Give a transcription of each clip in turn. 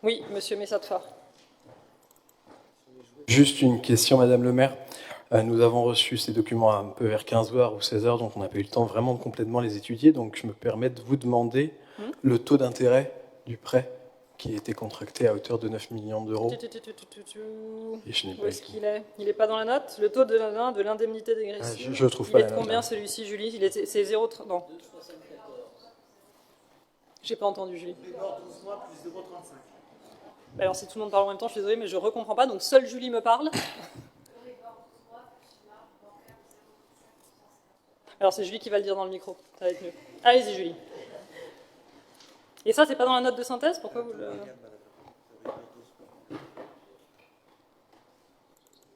Oui, monsieur Messatfar. Juste une question, Madame le maire. Nous avons reçu ces documents un peu vers 15h ou 16h, donc on n'a pas eu le temps vraiment de complètement les étudier. Donc je me permets de vous demander le taux d'intérêt du prêt qui a été contracté à hauteur de 9 millions d'euros. Et je n'ai Où pas est-ce été. qu'il est? Il n'est pas dans la note? Le taux de l'indemnité dégressive. Je ne trouve Il pas est la de note. combien celui-ci, Julie? C'est 0. Non. J'ai pas entendu, Julie. Alors si tout le monde parle en même temps, je suis désolée, mais je ne recomprends pas. Donc seule Julie me parle. Alors c'est Julie qui va le dire dans le micro. Ça va être mieux. Allez-y, Julie. Et ça, c'est pas dans la note de synthèse? Pourquoi vous le...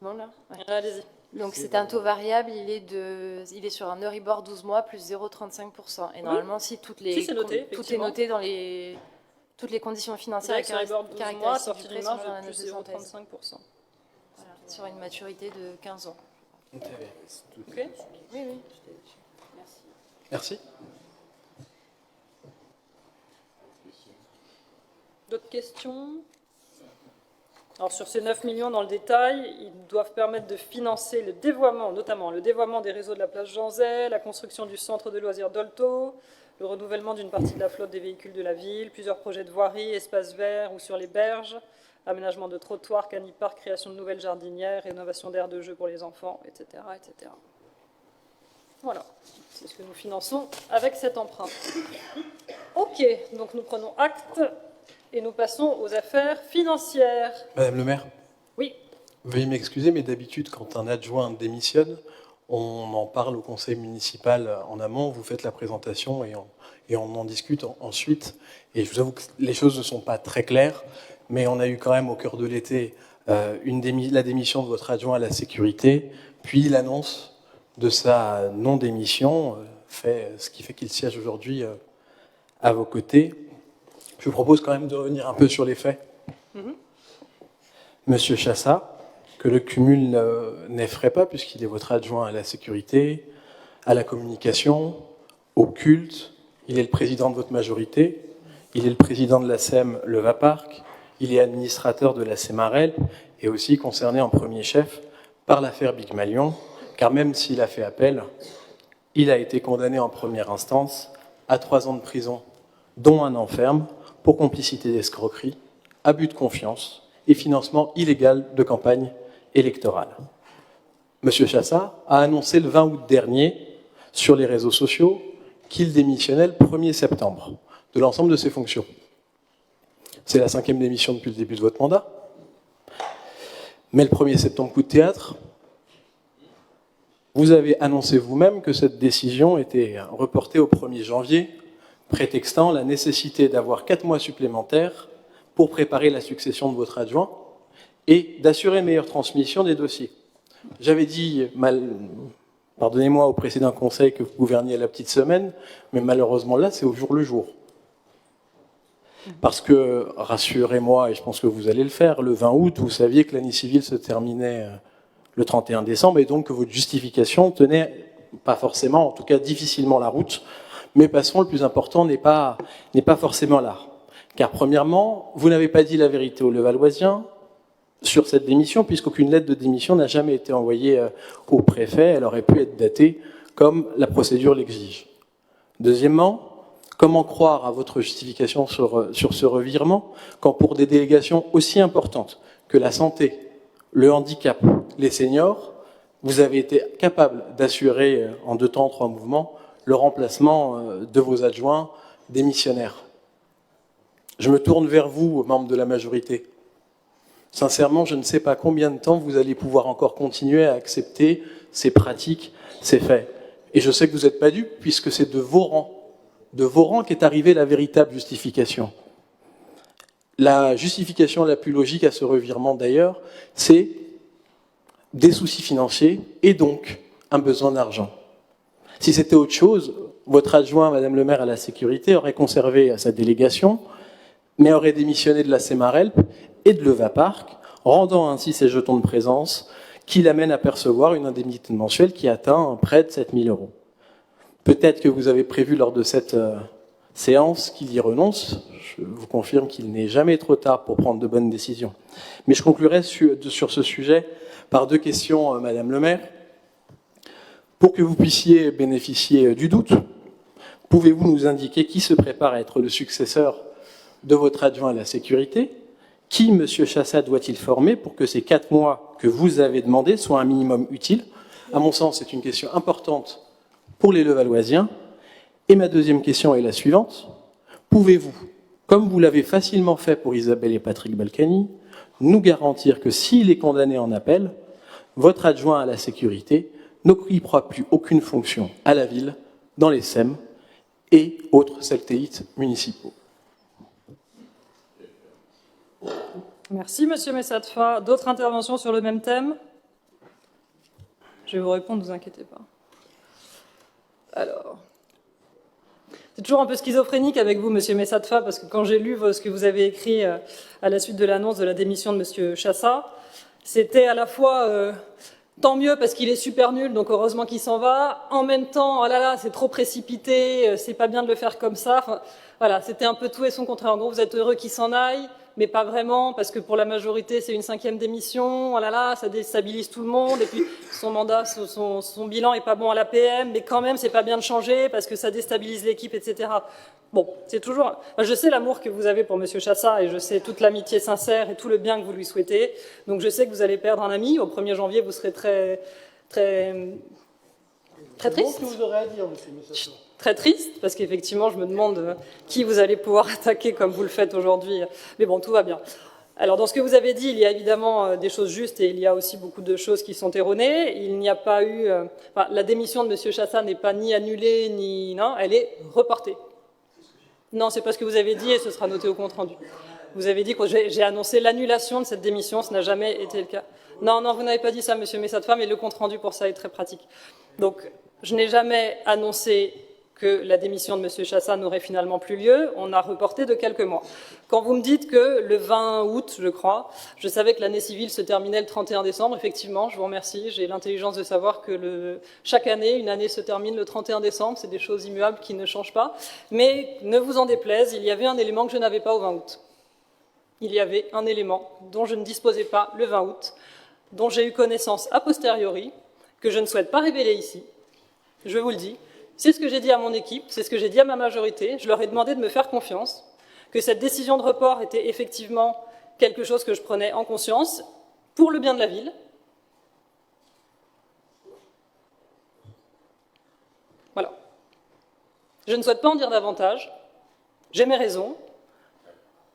Bon, là ouais. Allez-y. Donc c'est un taux variable, il est sur un Euribor 12 mois plus 0,35%. Et normalement, si tout est noté dans toutes les conditions financières et caractéristiques mois, sortie du du prêt sont dans la marge de note plus de synthèse. 0,35%. Voilà, sur une maturité de 15 ans. Ok. Oui, oui. Merci. D'autres questions? Alors sur ces 9 millions dans le détail, ils doivent permettre de financer le dévoiement, notamment le dévoiement des réseaux de la place Jean Zay, la construction du centre de loisirs d'Olto, le renouvellement d'une partie de la flotte des véhicules de la ville, plusieurs projets de voirie, espaces verts ou sur les berges, aménagement de trottoirs, caniparks, création de nouvelles jardinières, rénovation d'aires de jeu pour les enfants, etc., etc. Voilà, c'est ce que nous finançons avec cet emprunt. Ok, donc nous prenons acte et nous passons aux affaires financières. Madame le maire, Oui. veuillez m'excuser, mais d'habitude, quand un adjoint démissionne, on en parle au conseil municipal en amont, vous faites la présentation et on en discute ensuite. Et je vous avoue que les choses ne sont pas très claires, mais on a eu quand même au cœur de l'été la démission de votre adjoint à la sécurité, puis l'annonce de sa non-démission, ce qui fait qu'il siège aujourd'hui à vos côtés. Je vous propose quand même de revenir un peu sur les faits. Monsieur Chassa, que le cumul n'effraie pas, puisqu'il est votre adjoint à la sécurité, à la communication, au culte, il est le président de votre majorité, il est le président de la SEM Le Vaparc, il est administrateur de la SEMAREL, et aussi concerné en premier chef par l'affaire Big Malion, car même s'il a fait appel, il a été condamné en première instance à 3 ans de prison, dont 1 an ferme, pour complicité d'escroquerie, abus de confiance et financement illégal de campagne électorale. Monsieur Chassa a annoncé le 20 août dernier sur les réseaux sociaux qu'il démissionnait le 1er septembre de l'ensemble de ses fonctions. C'est la 5e démission depuis le début de votre mandat. Mais le 1er septembre, coup de théâtre, vous avez annoncé vous-même que cette décision était reportée au 1er janvier, prétextant la nécessité d'avoir 4 mois supplémentaires pour préparer la succession de votre adjoint et d'assurer une meilleure transmission des dossiers. J'avais dit, pardonnez-moi au précédent conseil, que vous gouverniez la petite semaine, mais malheureusement là, c'est au jour le jour. Parce que, rassurez-moi, et je pense que vous allez le faire, le 20 août, vous saviez que l'année civile se terminait le 31 décembre, et donc que votre justification tenait pas forcément, en tout cas difficilement la route. Mais passons, le plus important n'est pas forcément là. Car premièrement, vous n'avez pas dit la vérité aux Levalloisiens sur cette démission, puisqu'aucune lettre de démission n'a jamais été envoyée au préfet. Elle aurait pu être datée comme la procédure l'exige. Deuxièmement, comment croire à votre justification sur ce revirement quand pour des délégations aussi importantes que la santé, le handicap, les seniors, vous avez été capable d'assurer en 2 temps, 3 mouvements le remplacement de vos adjoints démissionnaires. Je me tourne vers vous, membres de la majorité. Sincèrement, je ne sais pas combien de temps vous allez pouvoir encore continuer à accepter ces pratiques, ces faits. Et je sais que vous n'êtes pas dupes, puisque c'est de vos rangs qu'est arrivée la véritable justification. La justification la plus logique à ce revirement, d'ailleurs, c'est des soucis financiers et donc un besoin d'argent. Si c'était autre chose, votre adjoint, Madame le maire à la sécurité, aurait conservé sa délégation, mais aurait démissionné de la SEMAREL et de l'EVAPARC, rendant ainsi ses jetons de présence qui l'amènent à percevoir une indemnité mensuelle qui atteint près de 7 000 €. Peut-être que vous avez prévu lors de cette séance qu'il y renonce. Je vous confirme qu'il n'est jamais trop tard pour prendre de bonnes décisions. Mais je conclurai sur ce sujet par 2 questions, Madame le maire. Pour que vous puissiez bénéficier du doute, pouvez-vous nous indiquer qui se prépare à être le successeur de votre adjoint à la sécurité? Qui M. Chassa doit-il former pour que ces 4 mois que vous avez demandés soient un minimum utile? À mon sens, c'est une question importante pour les Levalloisiens. Et ma 2e question est la suivante. Pouvez-vous, comme vous l'avez facilement fait pour Isabelle et Patrick Balkany, nous garantir que s'il est condamné en appel, votre adjoint à la sécurité n'occupera plus aucune fonction à la ville, dans les SEM et autres saltéites municipaux? Merci, Monsieur Messatfa. D'autres interventions sur le même thème? Je vais vous répondre, ne vous inquiétez pas. Alors, c'est toujours un peu schizophrénique avec vous, Monsieur Messatfa, parce que quand j'ai lu ce que vous avez écrit à la suite de l'annonce de la démission de Monsieur Chassa, c'était à la fois tant mieux parce qu'il est super nul, donc heureusement qu'il s'en va. En même temps, oh là là, c'est trop précipité, c'est pas bien de le faire comme ça. Enfin, voilà, c'était un peu tout et son contraire. En gros, vous êtes heureux qu'il s'en aille, mais pas vraiment, parce que pour la majorité, c'est une 5e démission. Oh là là, ça déstabilise tout le monde. Et puis, son mandat, son bilan est pas bon à l'APM, mais quand même, c'est pas bien de changer parce que ça déstabilise l'équipe, etc. Bon, c'est toujours... Je sais l'amour que vous avez pour Monsieur Chassa et je sais toute l'amitié sincère et tout le bien que vous lui souhaitez. Donc, je sais que vous allez perdre un ami. Au 1er janvier, vous serez très triste. Qu'est-ce que vous aurez à dire, Monsieur Messatfa? Très triste, parce qu'effectivement, je me demande qui vous allez pouvoir attaquer comme vous le faites aujourd'hui. Mais bon, tout va bien. Alors, dans ce que vous avez dit, il y a évidemment des choses justes et il y a aussi beaucoup de choses qui sont erronées. Il n'y a pas eu... la démission de M. Chassa n'est pas ni annulée, ni... Non, elle est reportée. Non, c'est pas ce que vous avez dit et ce sera noté au compte-rendu. Vous avez dit que j'ai annoncé l'annulation de cette démission, ce n'a jamais été le cas. Non, non, vous n'avez pas dit ça, M. Messatfa, mais le compte-rendu pour ça est très pratique. Donc, je n'ai jamais annoncé que la démission de M. Chassa n'aurait finalement plus lieu. On a reporté de quelques mois. Quand vous me dites que le 20 août, je crois, je savais que l'année civile se terminait le 31 décembre, effectivement, je vous remercie. J'ai l'intelligence de savoir que chaque année, une année se termine le 31 décembre. C'est des choses immuables qui ne changent pas. Mais ne vous en déplaise, il y avait un élément que je n'avais pas au 20 août. Il y avait un élément dont je ne disposais pas le 20 août, dont j'ai eu connaissance a posteriori, que je ne souhaite pas révéler ici. Je vous le dis. C'est ce que j'ai dit à mon équipe, c'est ce que j'ai dit à ma majorité. Je leur ai demandé de me faire confiance, que cette décision de report était effectivement quelque chose que je prenais en conscience pour le bien de la ville. Voilà. Je ne souhaite pas en dire davantage. J'ai mes raisons.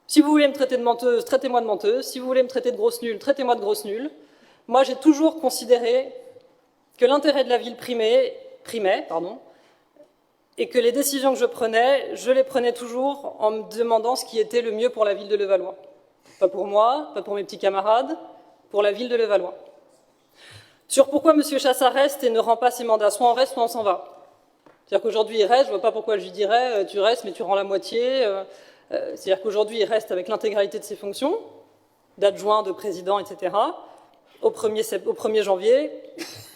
Si vous voulez me traiter de menteuse, traitez-moi de menteuse. Si vous voulez me traiter de grosse nulle, traitez-moi de grosse nulle. Moi, j'ai toujours considéré que l'intérêt de la ville primait, et que les décisions que je les prenais toujours en me demandant ce qui était le mieux pour la ville de Levallois. Pas pour moi, pas pour mes petits camarades, pour la ville de Levallois. Sur pourquoi M. Chassa reste et ne rend pas ses mandats, soit on reste, soit on s'en va. C'est-à-dire qu'aujourd'hui il reste, je ne vois pas pourquoi je lui dirais tu restes mais tu rends la moitié. C'est-à-dire qu'aujourd'hui il reste avec l'intégralité de ses fonctions, d'adjoint, de président, etc. Au 1er janvier,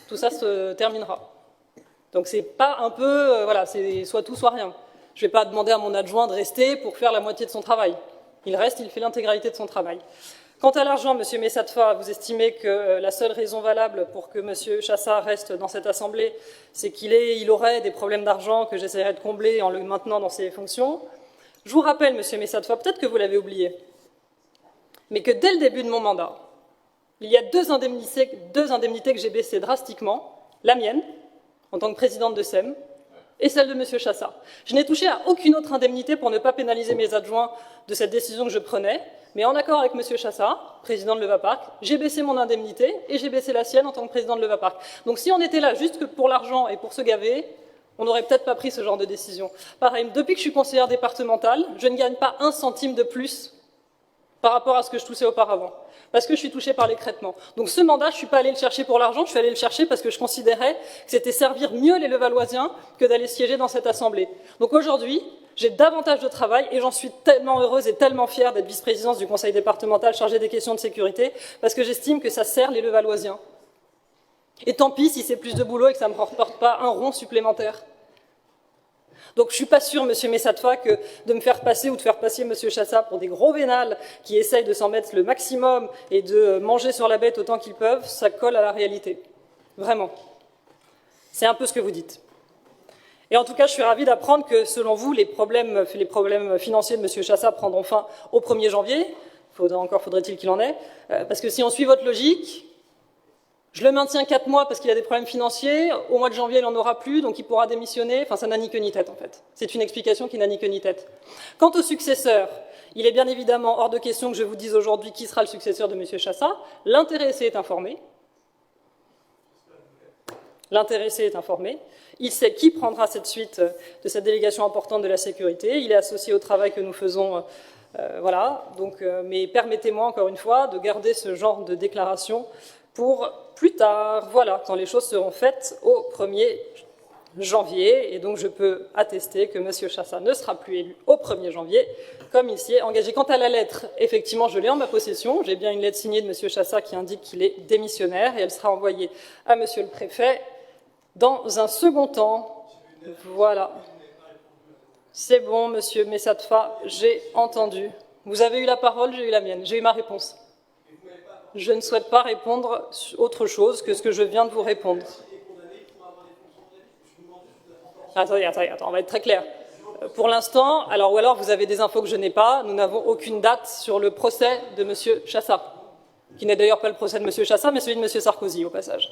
tout ça se terminera. Donc c'est pas un peu, voilà, c'est soit tout, soit rien. Je ne vais pas demander à mon adjoint de rester pour faire la moitié de son travail. Il reste, il fait l'intégralité de son travail. Quant à l'argent, M. Messatfa, vous estimez que la seule raison valable pour que M. Chassa reste dans cette assemblée, c'est qu'il aurait des problèmes d'argent que j'essaierai de combler en le maintenant dans ses fonctions. Je vous rappelle, M. Messatfa, peut-être que vous l'avez oublié, mais que dès le début de mon mandat, il y a deux indemnités que j'ai baissées drastiquement, la mienne, en tant que présidente de SEM, et celle de M. Chassa. Je n'ai touché à aucune autre indemnité pour ne pas pénaliser mes adjoints de cette décision que je prenais, mais en accord avec M. Chassa, président de Levapark, j'ai baissé mon indemnité et j'ai baissé la sienne en tant que président de Levapark. Donc si on était là juste que pour l'argent et pour se gaver, on n'aurait peut-être pas pris ce genre de décision. Pareil, depuis que je suis conseillère départementale, je ne gagne pas un centime de plus par rapport à ce que je touchais auparavant, parce que je suis touchée par l'écrêtement. Donc ce mandat, je ne suis pas allée le chercher pour l'argent, je suis allée le chercher parce que je considérais que c'était servir mieux les Levalloisiens que d'aller siéger dans cette assemblée. Donc aujourd'hui, j'ai davantage de travail et j'en suis tellement heureuse et tellement fière d'être vice-présidente du conseil départemental chargée des questions de sécurité, parce que j'estime que ça sert les Levalloisiens. Et tant pis si c'est plus de boulot et que ça ne me rapporte pas un rond supplémentaire. Donc je ne suis pas sûre, monsieur Messatfa, que de me faire passer ou de faire passer monsieur Chassa pour des gros vénals qui essayent de s'en mettre le maximum et de manger sur la bête autant qu'ils peuvent, ça colle à la réalité. Vraiment. C'est un peu ce que vous dites. Et en tout cas, je suis ravie d'apprendre que, selon vous, les problèmes financiers de monsieur Chassa prendront fin au 1er janvier. Encore faudrait-il qu'il en ait. Parce que si on suit votre logique, je le maintiens 4 mois parce qu'il a des problèmes financiers. Au mois de janvier, il n'en aura plus, donc il pourra démissionner. Enfin, ça n'a ni queue ni tête, en fait. C'est une explication qui n'a ni queue ni tête. Quant au successeur, il est bien évidemment hors de question que je vous dise aujourd'hui qui sera le successeur de M. Chassa. L'intéressé est informé. L'intéressé est informé. Il sait qui prendra cette suite de cette délégation importante de la sécurité. Il est associé au travail que nous faisons. Voilà. Donc, mais permettez-moi, encore une fois, de garder ce genre de déclaration pour plus tard, voilà, quand les choses seront faites au 1er janvier. Et donc, je peux attester que M. Chassa ne sera plus élu au 1er janvier, comme il s'y est engagé. Quant à la lettre, effectivement, je l'ai en ma possession. J'ai bien une lettre signée de M. Chassa qui indique qu'il est démissionnaire, et elle sera envoyée à M. le préfet dans un second temps. Voilà. C'est bon, M. Messatfa, j'ai entendu. Vous avez eu la parole, j'ai eu la mienne, j'ai eu ma réponse. Je ne souhaite pas répondre autre chose que ce que je viens de vous répondre. Attendez, on va être très clair. Pour l'instant, ou alors vous avez des infos que je n'ai pas, nous n'avons aucune date sur le procès de M. Chassa, qui n'est d'ailleurs pas le procès de M. Chassa, mais celui de M. Sarkozy, au passage.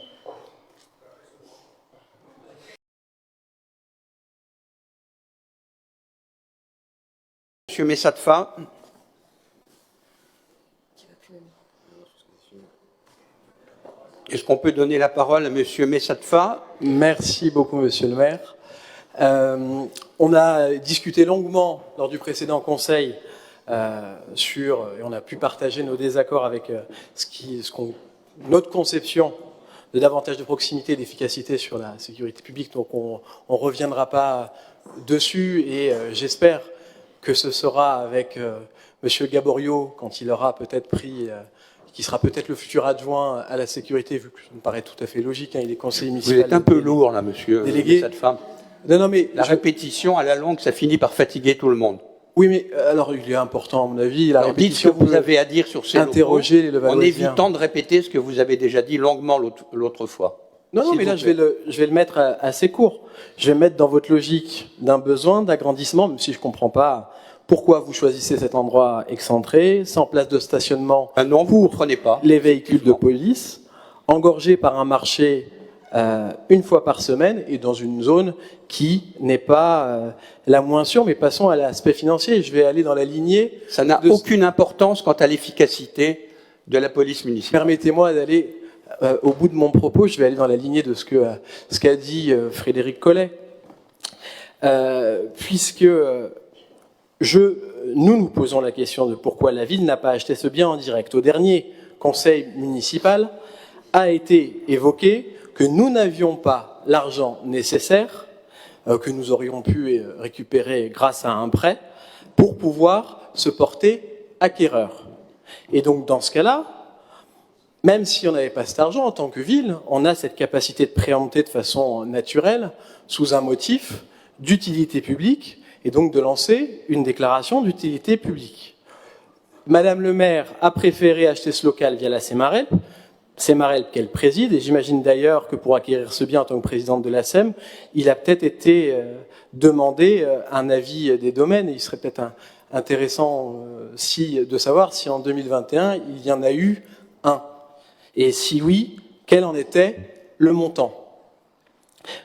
Monsieur Messatfa. Est-ce qu'on peut donner la parole à Monsieur Messatfa? Merci beaucoup, Monsieur le maire. On a discuté longuement lors du précédent conseil et on a pu partager nos désaccords avec notre conception de davantage de proximité et d'efficacité sur la sécurité publique. Donc on ne reviendra pas dessus et j'espère que ce sera avec Monsieur Gaborio quand il aura peut-être pris... qui sera peut-être le futur adjoint à la sécurité, vu que ça me paraît tout à fait logique, hein, il est conseiller municipal. Vous êtes un peu lourd, là, monsieur, délégué. Cette femme. Non, mais la répétition, à la longue, ça finit par fatiguer tout le monde. Oui, mais alors, il est important, à mon avis, la répétition... Dites ce que vous avez à dire sur ces interroger les locaux, en évitant de répéter ce que vous avez déjà dit longuement l'autre fois. Non, mais là, je vais le mettre assez court. Je vais mettre dans votre logique d'un besoin d'agrandissement, même si je ne comprends pas... Pourquoi vous choisissez cet endroit excentré, sans place de stationnement non, vous ne comprenez pas. Les véhicules de police, engorgé par un marché une fois par semaine et dans une zone qui n'est pas la moins sûre, mais passons à l'aspect financier. Je vais aller dans la lignée... Ça n'a aucune importance quant à l'efficacité de la police municipale. Permettez-moi d'aller au bout de mon propos, je vais aller dans la lignée de ce qu'a dit Frédéric Collet. Puisque... nous posons la question de pourquoi la ville n'a pas acheté ce bien en direct. Au dernier conseil municipal a été évoqué que nous n'avions pas l'argent nécessaire, que nous aurions pu récupérer grâce à un prêt, pour pouvoir se porter acquéreur. Et donc dans ce cas-là, même si on n'avait pas cet argent en tant que ville, on a cette capacité de préempter de façon naturelle, sous un motif d'utilité publique, et donc de lancer une déclaration d'utilité publique. Madame le maire a préféré acheter ce local via la Semarelp qu'elle préside, et j'imagine d'ailleurs que pour acquérir ce bien en tant que présidente de la SEM, il a peut-être été demandé un avis des domaines, et il serait peut-être intéressant de savoir si en 2021, il y en a eu un. Et si oui, quel en était le montant ?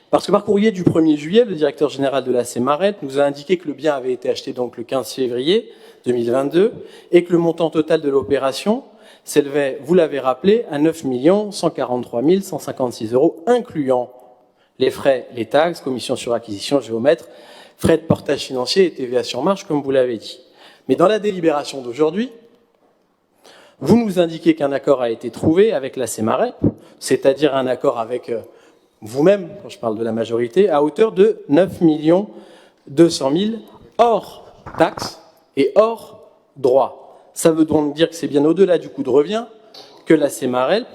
Parce que par courrier du 1er juillet, le directeur général de la Semarelp nous a indiqué que le bien avait été acheté donc le 15 février 2022 et que le montant total de l'opération s'élevait, vous l'avez rappelé, à 9 143 156 €, incluant les frais, les taxes, commission sur acquisition, géomètre, frais de portage financier et TVA sur marge, comme vous l'avez dit. Mais dans la délibération d'aujourd'hui, vous nous indiquez qu'un accord a été trouvé avec la Semarelp, c'est-à-dire un accord avec... vous-même, quand je parle de la majorité, à hauteur de 9 200 000 hors taxes et hors droits. Ça veut donc dire que c'est bien au-delà du coût de revient que la Semarelp,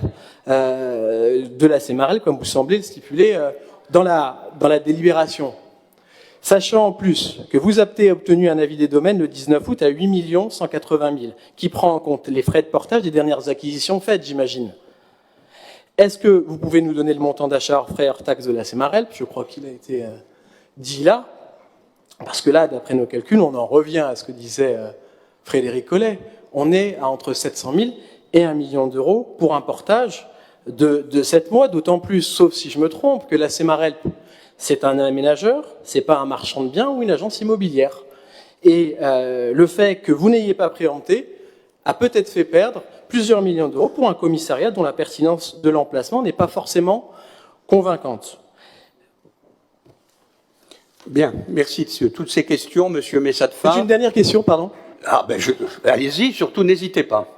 comme vous semblez le stipuler dans la délibération. Sachant en plus que vous avez obtenu un avis des domaines le 19 août à 8 180 000, qui prend en compte les frais de portage des dernières acquisitions faites, j'imagine. Est-ce que vous pouvez nous donner le montant d'achat hors frais hors taxes de la Semarelp? Je crois qu'il a été dit là. Parce que là, d'après nos calculs, on en revient à ce que disait Frédéric Collet. On est à entre 700 000 et 1 million d'euros pour un portage de 7 mois, d'autant plus, sauf si je me trompe, que la Semarelp, c'est un aménageur, c'est pas un marchand de biens ou une agence immobilière. Et le fait que vous n'ayez pas préempté a peut-être fait perdre plusieurs millions d'euros pour un commissariat dont la pertinence de l'emplacement n'est pas forcément convaincante. Bien, merci de toutes ces questions, Monsieur Messatfa. C'est une dernière question, pardon. Ah ben, allez-y, surtout n'hésitez pas.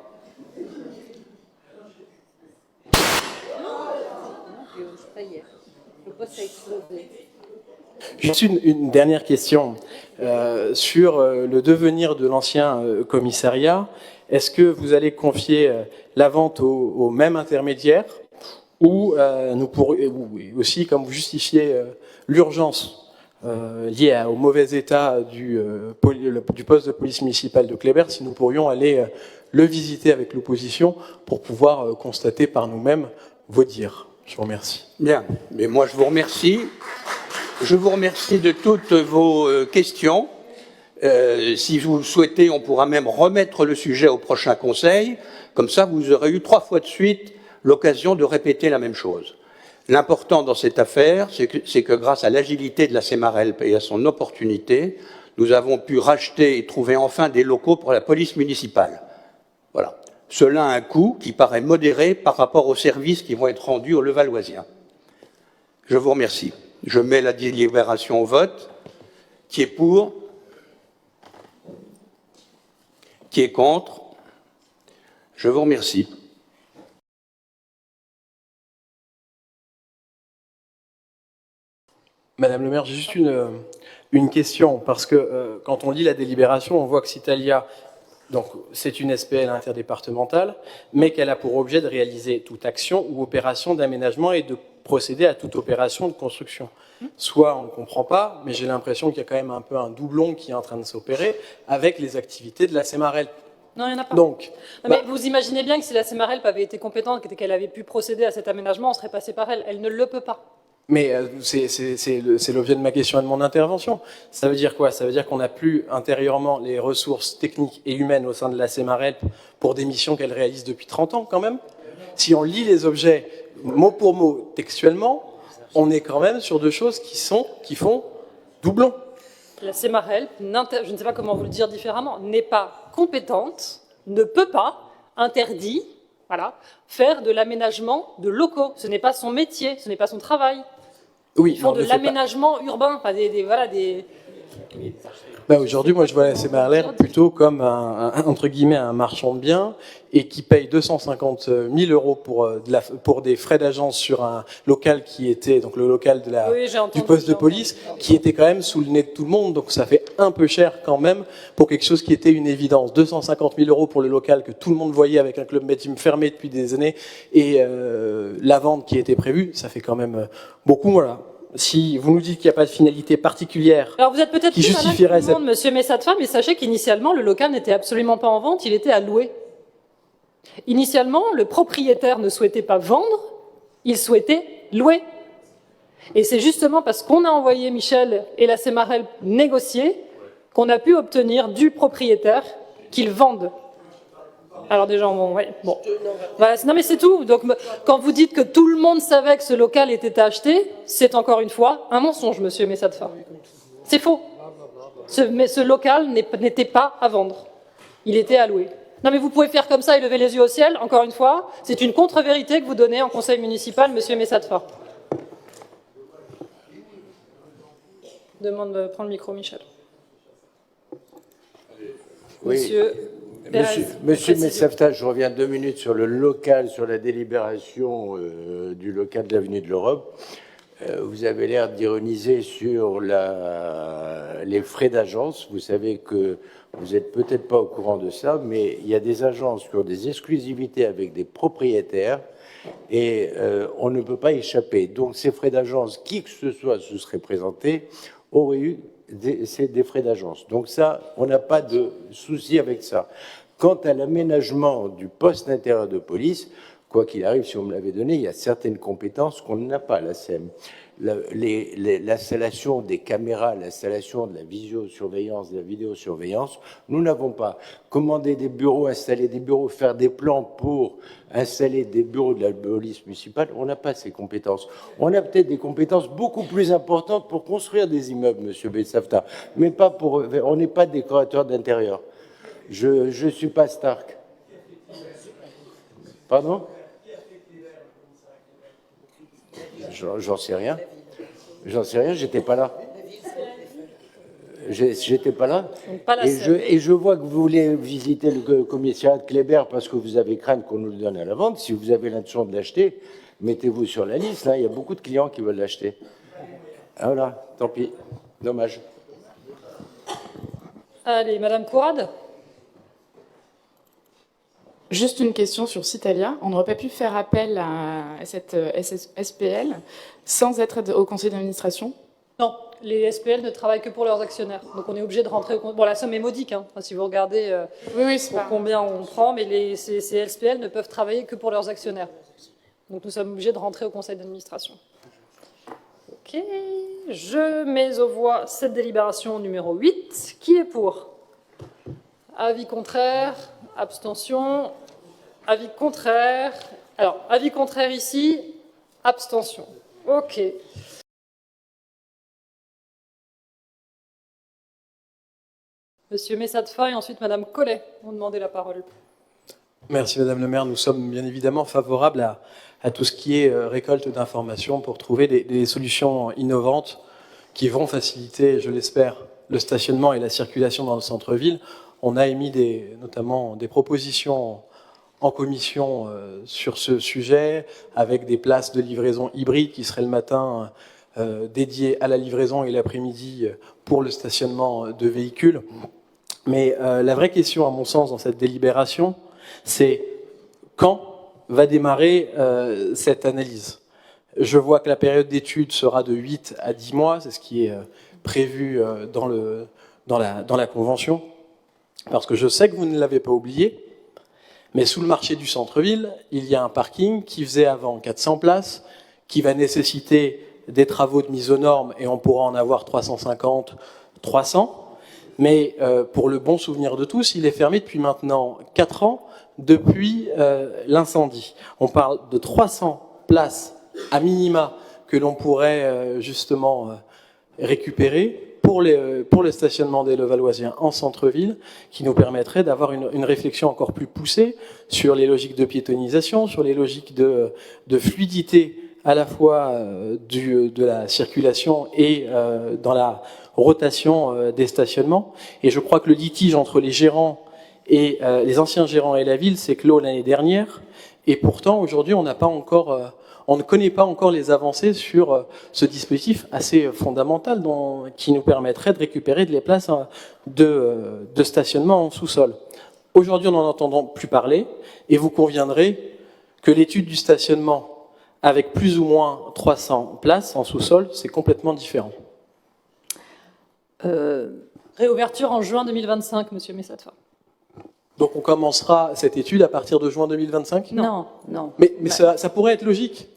Juste une dernière question sur le devenir de l'ancien commissariat. Est-ce que vous allez confier la vente au même intermédiaire ou nous pourrions aussi, comme vous justifiez l'urgence liée au mauvais état du poste de police municipale de Kléber, si nous pourrions aller le visiter avec l'opposition pour pouvoir constater par nous-mêmes vos dires. Je vous remercie. Bien, mais moi je vous remercie. Je vous remercie de toutes vos questions. Si vous le souhaitez, on pourra même remettre le sujet au prochain conseil. Comme ça, vous aurez eu 3 fois de suite l'occasion de répéter la même chose. L'important dans cette affaire, c'est que grâce à l'agilité de la Semarelp et à son opportunité, nous avons pu racheter et trouver enfin des locaux pour la police municipale. Voilà. Cela a un coût qui paraît modéré par rapport aux services qui vont être rendus aux Levalloisiens. Je vous remercie. Je mets la délibération au vote. Qui est pour? Qui est contre? Je vous remercie. Madame le maire, j'ai juste une question, parce que quand on lit la délibération, on voit que Citalia, donc c'est une SPL interdépartementale, mais qu'elle a pour objet de réaliser toute action ou opération d'aménagement et de procéder à toute opération de construction. Soit on ne comprend pas, mais j'ai l'impression qu'il y a quand même un peu un doublon qui est en train de s'opérer avec les activités de la Semarelp. Non, il n'y en a pas. Donc, non, mais vous imaginez bien que si la Semarelp avait été compétente, qu'elle avait pu procéder à cet aménagement, on serait passé par elle. Elle ne le peut pas. Mais c'est l'objet de ma question et de mon intervention. Ça veut dire quoi? Ça veut dire qu'on n'a plus intérieurement les ressources techniques et humaines au sein de la Semarelp pour des missions qu'elle réalise depuis 30 ans quand même. Si on lit les objets mot pour mot textuellement, on est quand même sur deux choses qui font doublon. La Semarelp, je ne sais pas comment vous le dire différemment, n'est pas compétente, ne peut pas, interdit, voilà, faire de l'aménagement de locaux. Ce n'est pas son métier, ce n'est pas son travail. Oui, ils font de l'aménagement urbain, enfin voilà, Ben aujourd'hui, moi, je vois la Semarelp plutôt comme entre guillemets un marchand de biens et qui paye 250 000 € pour des frais d'agence sur un local qui était donc le local du poste de police, qui était quand même sous le nez de tout le monde. Donc ça fait un peu cher quand même pour quelque chose qui était une évidence. 250 000 € pour le local que tout le monde voyait avec un club médecin fermé depuis des années et la vente qui était prévue, ça fait quand même beaucoup. Voilà. Si vous nous dites qu'il n'y a pas de finalité particulière, alors vous êtes peut-être qui justifierait cette... Monsieur Messatfa, mais sachez qu'initialement le local n'était absolument pas en vente, il était à louer. Initialement, le propriétaire ne souhaitait pas vendre, il souhaitait louer. Et c'est justement parce qu'on a envoyé Michel et la Semarelp négocier qu'on a pu obtenir du propriétaire qu'il vende. Alors déjà, bon. Voilà, non mais c'est tout. Donc quand vous dites que tout le monde savait que ce local était à acheter, c'est encore une fois un mensonge, monsieur Messatfa. C'est faux. Ce local n'était pas à vendre. Il était à louer. Non mais vous pouvez faire comme ça et lever les yeux au ciel, encore une fois. C'est une contre-vérité que vous donnez en conseil municipal, monsieur Messatfa. Demande de prendre le micro, Michel. Oui. Monsieur Messatfa, je reviens 2 minutes sur le local, sur la délibération du local de l'avenue de l'Europe. Vous avez l'air d'ironiser sur les frais d'agence. Vous savez que vous n'êtes peut-être pas au courant de ça, mais il y a des agences qui ont des exclusivités avec des propriétaires et on ne peut pas échapper. Donc ces frais d'agence, qui que ce soit se serait présenté, aurait eu c'est des frais d'agence. Donc ça, on n'a pas de souci avec ça. Quant à l'aménagement du poste intérieur de police, quoi qu'il arrive, si on me l'avait donné, il y a certaines compétences qu'on n'a pas à la SEM. L'installation des caméras, l'installation de la visiosurveillance, de la vidéosurveillance, nous n'avons pas. Commander des bureaux, installer des bureaux, faire des plans pour installer des bureaux de la police municipale, on n'a pas ces compétences. On a peut-être des compétences beaucoup plus importantes pour construire des immeubles, monsieur Bessafta, mais pas pour. On n'est pas décorateur d'intérieur. Je ne suis pas Stark. Pardon ? J'en sais rien. J'en sais rien, j'étais pas là. J'étais pas là. Et je vois que vous voulez visiter le commissariat de Kléber parce que vous avez crainte qu'on nous le donne à la vente. Si vous avez l'intention de l'acheter, mettez-vous sur la liste. Là, il y a beaucoup de clients qui veulent l'acheter. Ah, voilà, tant pis. Dommage. Allez, Madame Courade. Juste une question sur Citalia. On n'aurait pas pu faire appel à cette SPL sans être au conseil d'administration? Non, les SPL ne travaillent que pour leurs actionnaires. Donc on est obligé de rentrer au conseil. Bon, la somme est modique, hein, si vous regardez pour combien on prend, mais ces SPL ne peuvent travailler que pour leurs actionnaires. Donc nous sommes obligés de rentrer au conseil d'administration. Ok, je mets aux voix cette délibération numéro 8. Qui est pour? Avis contraire? Abstention. Avis contraire. Alors, avis contraire ici. Abstention. OK. Monsieur Messatfa et ensuite Madame Collet ont demandé la parole. Merci Madame le maire. Nous sommes bien évidemment favorables à tout ce qui est récolte d'informations pour trouver des solutions innovantes qui vont faciliter, je l'espère, le stationnement et la circulation dans le centre-ville. On a émis notamment des propositions en commission sur ce sujet, avec des places de livraison hybride qui seraient le matin dédiées à la livraison et l'après-midi pour le stationnement de véhicules. Mais la vraie question, à mon sens, dans cette délibération, c'est quand va démarrer cette analyse. Je vois que la période d'étude sera de 8 à 10 mois, c'est ce qui est prévu dans la convention. Parce que je sais que vous ne l'avez pas oublié, mais sous le marché du centre-ville, il y a un parking qui faisait avant 400 places, qui va nécessiter des travaux de mise aux normes, et on pourra en avoir 350, 300. Mais pour le bon souvenir de tous, il est fermé depuis maintenant 4 ans, depuis l'incendie. On parle de 300 places à minima que l'on pourrait justement récupérer pour le stationnement des Levalloisiens en centre-ville, qui nous permettrait d'avoir une réflexion encore plus poussée sur les logiques de piétonisation, sur les logiques de fluidité à la fois de la circulation et dans la rotation des stationnements. Et je crois que le litige entre les gérants et les anciens gérants et la ville s'est clos l'année dernière, et pourtant aujourd'hui on n'a pas encore... on ne connaît pas encore les avancées sur ce dispositif assez fondamental qui nous permettrait de récupérer des places de stationnement en sous-sol. Aujourd'hui, on n'en entend plus parler, et vous conviendrez que l'étude du stationnement avec plus ou moins 300 places en sous-sol, c'est complètement différent. Réouverture en juin 2025, monsieur Messatfa. Donc on commencera cette étude à partir de juin 2025 ? Non. Mais ça pourrait être logique.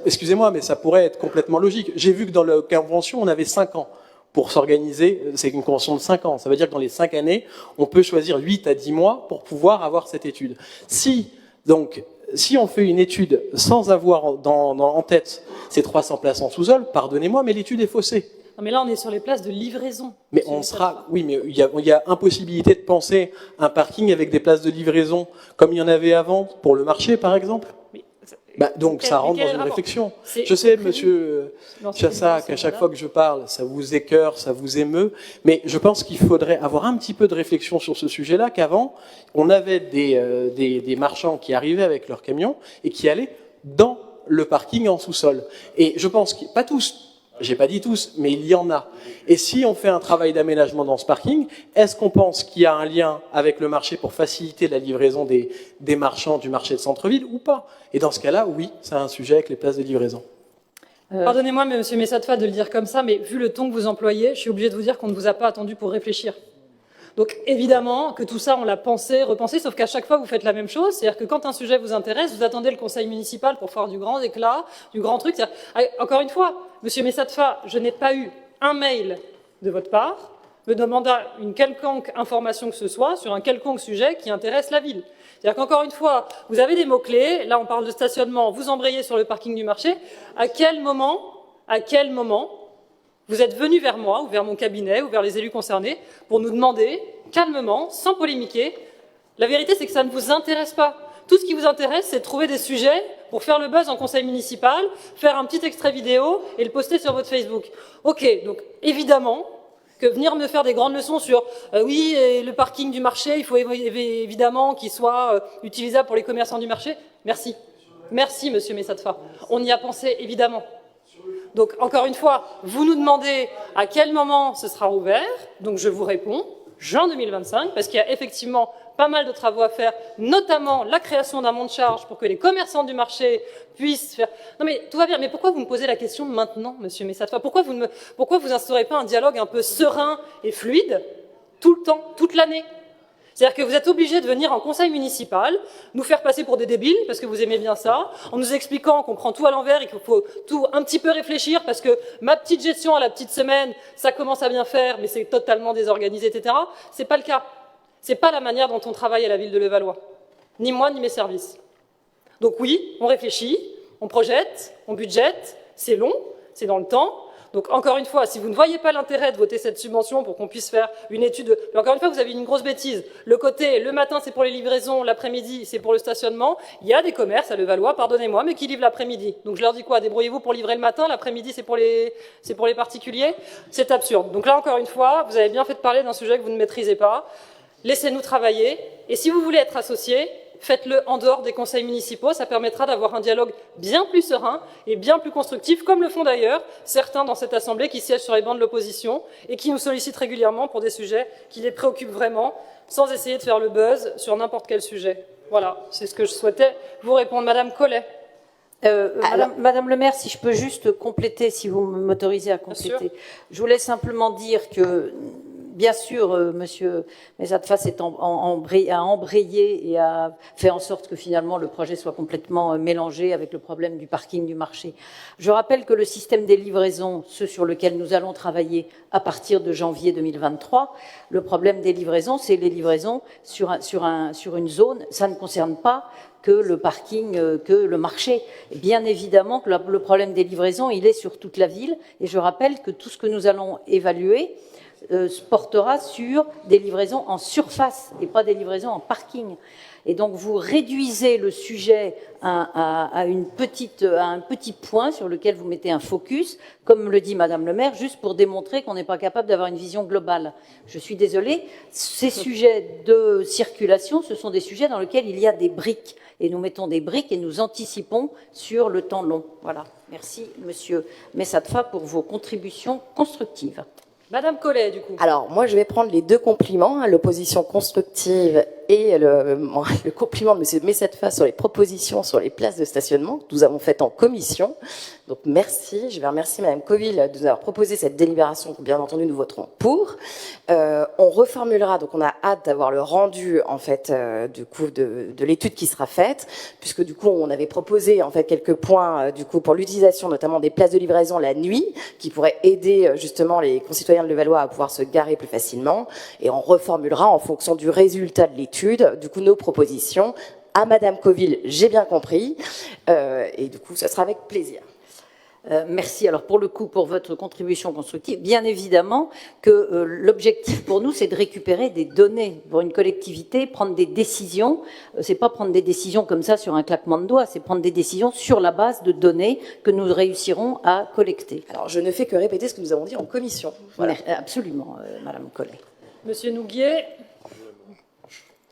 Excusez-moi, mais ça pourrait être complètement logique. J'ai vu que dans la convention, on avait 5 ans pour s'organiser. C'est une convention de 5 ans. Ça veut dire que dans les 5 années, on peut choisir 8 à 10 mois pour pouvoir avoir cette étude. Si on fait une étude sans avoir en tête ces 300 places en sous-sol, pardonnez-moi, mais l'étude est faussée. Non, mais là, on est sur les places de livraison. Mais oui, mais il y a impossibilité de penser un parking avec des places de livraison comme il y en avait avant pour le marché, par exemple. Donc ça rentre dans une réflexion. Je sais, monsieur Chassa, qu'à chaque fois que je parle, ça vous écœure, ça vous émeut, mais je pense qu'il faudrait avoir un petit peu de réflexion sur ce sujet-là, qu'avant, on avait des marchands qui arrivaient avec leurs camions et qui allaient dans le parking en sous-sol. Et je pense que, pas tous, j'ai pas dit tous, mais il y en a. Et si on fait un travail d'aménagement dans ce parking, est-ce qu'on pense qu'il y a un lien avec le marché pour faciliter la livraison des marchands du marché de centre-ville ou pas? Et dans ce cas-là, oui, c'est un sujet avec les places de livraison. Pardonnez-moi, monsieur Messatfa, de le dire comme ça, mais vu le ton que vous employez, je suis obligée de vous dire qu'on ne vous a pas attendu pour réfléchir. Donc évidemment que tout ça, on l'a pensé, repensé, sauf qu'à chaque fois, vous faites la même chose. C'est-à-dire que quand un sujet vous intéresse, vous attendez le conseil municipal pour faire du grand éclat, du grand truc. Encore une fois, monsieur Messatfa, je n'ai pas eu un mail de votre part me demandant une quelconque information que ce soit sur un quelconque sujet qui intéresse la ville. C'est-à-dire qu'encore une fois, vous avez des mots-clés, là on parle de stationnement, vous embrayez sur le parking du marché, à quel moment vous êtes venu vers moi, ou vers mon cabinet, ou vers les élus concernés, pour nous demander, calmement, sans polémiquer, la vérité c'est que ça ne vous intéresse pas. Tout ce qui vous intéresse, c'est de trouver des sujets pour faire le buzz en conseil municipal, faire un petit extrait vidéo et le poster sur votre Facebook. Ok, donc évidemment, que venir me faire des grandes leçons sur oui, le parking du marché, il faut évidemment qu'il soit utilisable pour les commerçants du marché. Merci. Merci, monsieur Messatfa. On y a pensé, évidemment. Donc, encore une fois, vous nous demandez à quel moment ce sera ouvert. Donc, je vous réponds, juin 2025, parce qu'il y a effectivement pas mal de travaux à faire, notamment la création d'un monte charge pour que les commerçants du marché puissent faire... Non mais tout va bien, mais pourquoi vous me posez la question maintenant, monsieur Messatfa? Pourquoi vous instaurez pas un dialogue un peu serein et fluide tout le temps, toute l'année? C'est-à-dire que vous êtes obligé de venir en conseil municipal, nous faire passer pour des débiles, parce que vous aimez bien ça, en nous expliquant qu'on prend tout à l'envers et qu'il faut tout un petit peu réfléchir, parce que ma petite gestion à la petite semaine, ça commence à bien faire, mais c'est totalement désorganisé, etc. C'est pas le cas. C'est pas la manière dont on travaille à la ville de Levallois. Ni moi, ni mes services. Donc oui, on réfléchit, on projette, on budgète, c'est long, c'est dans le temps. Donc encore une fois, si vous ne voyez pas l'intérêt de voter cette subvention pour qu'on puisse faire une étude... Mais encore une fois, vous avez une grosse bêtise. Le matin, c'est pour les livraisons, l'après-midi, c'est pour le stationnement. Il y a des commerces à Levallois, pardonnez-moi, mais qui livrent l'après-midi. Donc je leur dis quoi? Débrouillez-vous pour livrer le matin, l'après-midi, c'est pour les particuliers? C'est absurde. Donc là, encore une fois, vous avez bien fait de parler d'un sujet que vous ne maîtrisez pas. Laissez-nous travailler. Et si vous voulez être associé, faites-le en dehors des conseils municipaux. Ça permettra d'avoir un dialogue bien plus serein et bien plus constructif, comme le font d'ailleurs certains dans cette Assemblée qui siègent sur les bancs de l'opposition et qui nous sollicitent régulièrement pour des sujets qui les préoccupent vraiment, sans essayer de faire le buzz sur n'importe quel sujet. Voilà, c'est ce que je souhaitais vous répondre. Madame Collet. Madame le maire, si je peux juste compléter, si vous m'autorisez à compléter. Je voulais simplement dire que... Bien sûr, monsieur Messatfa a embrayé et a fait en sorte que finalement le projet soit complètement mélangé avec le problème du parking du marché. Je rappelle que le système des livraisons, ce sur lequel nous allons travailler à partir de janvier 2023, le problème des livraisons, c'est les livraisons sur une zone. Ça ne concerne pas que le parking, que le marché. Bien évidemment que le problème des livraisons, il est sur toute la ville. Et je rappelle que tout ce que nous allons évaluer se portera sur des livraisons en surface et pas des livraisons en parking. Et donc vous réduisez le sujet à un petit point sur lequel vous mettez un focus, comme le dit Madame le maire, juste pour démontrer qu'on n'est pas capable d'avoir une vision globale. Je suis désolée, ces sujets de circulation, ce sont des sujets dans lesquels il y a des briques. Et nous mettons des briques et nous anticipons sur le temps long. Voilà. Merci, monsieur Messatfa, pour vos contributions constructives. Madame Collet, du coup. Alors, moi, je vais prendre les deux compliments, hein, l'opposition constructive et le compliment de M. Messatfa sur les propositions sur les places de stationnement que nous avons faites en commission. Donc, merci. Je vais remercier Mme Coville de nous avoir proposé cette délibération que, bien entendu, nous voterons pour. On reformulera, donc on a hâte d'avoir le rendu, en fait, du coup, de l'étude qui sera faite, puisque, du coup, on avait proposé, en fait, quelques points, du coup, pour l'utilisation, notamment des places de livraison la nuit, qui pourraient aider, justement, les concitoyens de Levallois à pouvoir se garer plus facilement. Et on reformulera en fonction du résultat de l'étude, du coup, nos propositions. À Madame Coville, j'ai bien compris. Et du coup, ça sera avec plaisir. Merci. Alors pour le coup, pour votre contribution constructive, bien évidemment que l'objectif pour nous, c'est de récupérer des données pour une collectivité, prendre des décisions. C'est pas prendre des décisions comme ça sur un claquement de doigts, c'est prendre des décisions sur la base de données que nous réussirons à collecter. Alors je ne fais que répéter ce que nous avons dit en commission. Voilà. Absolument, Madame Collet. Monsieur Nouguier,